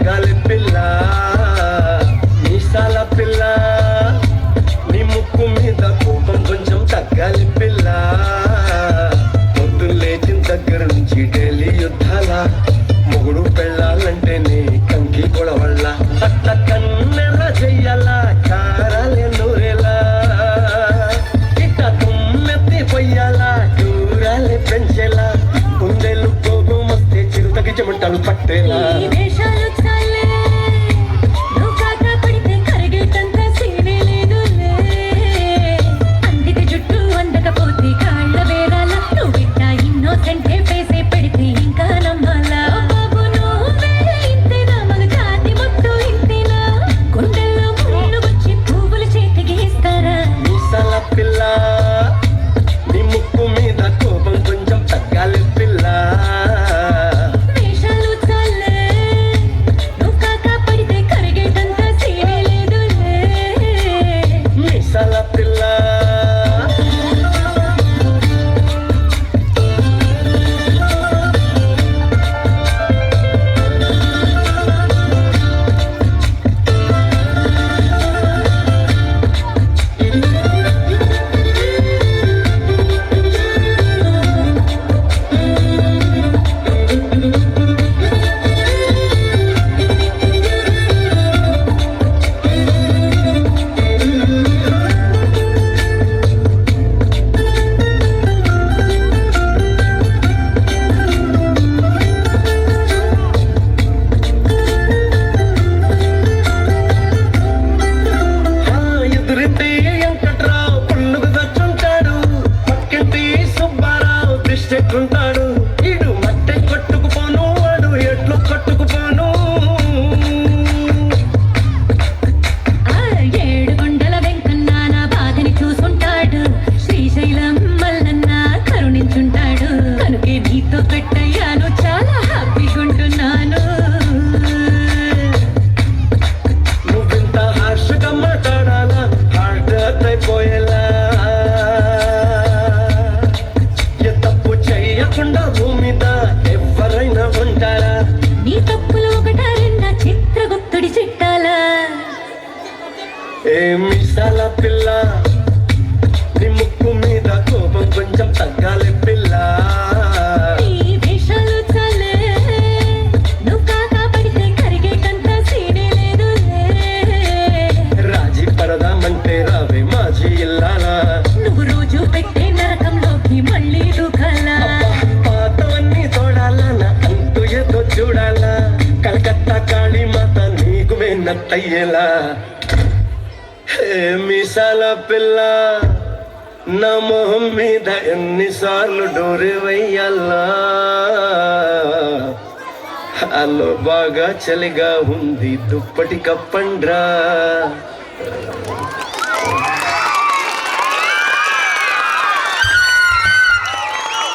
తగ్గాలి పిల్ల మీసాల పిల్ల నీ ముక్కు మీద కోపం కొంచెం తగ్గాలి పిల్ల పొద్దున్న లేచిన దగ్గర నుంచి డైలీ యుద్ధాల మొగుడు పెళ్ళాలంటే నీ కంకి కొడవళ్ళ అట్ట కన్నెల చెయ్యాల కారాలే నూరేలా ఇట్ట తుమ్మెత్తి పొయ్యాల దూరాలే పెంచేలా కుందేలు కోపం వస్తే చిరుతకి చెమటలు పట్టేలా ఉంటాడు ఇడు మట్టె కొట్టుకుపోను వాడు ఎట్లు కొట్టుకుపోను ఏడు కొండల వెంకన్న నా బాధని చూసుంటాడు శ్రీశైలం మల్లన్న కరుణించుంటాడు కనుకే నీతో పెట్టయ్యాను చాలా హ్యాపీగా ఉంటున్నాను నువ్వింత హార్షగా మాట్లాడాలా హార్ట్ అయిపోయేలా భూమిద ఎవరైనా ఉంటారా నీ తప్పులు ఒకట రెండా చిత్రగుప్తుడి చిట్టాలా ఏ మీసాల పిల్ల నీ ముక్కు మీద కోపం కొంచెం తగ్గాలి పిల్ల నీ వేషాలు చాలే నువ్వు కాకా పడితే కరిగేటంత సీనే లేదు రాజీ పడదామంటే రావే మాజీ ఇల్లాలా నువ్వు రోజు పెట్టే నరకంలోకి మళ్ళీ దూకాలా చూడాలా కలకత్తా కాళీ మాత నీకు వెన్నట్టయ్యేలా మీసాల పిల్ల నా మొహం మీద ఎన్నిసార్లు డోరే వెయ్యాలా అల్లో బాగా చలిగా ఉంది దుప్పటి కప్పండ్రా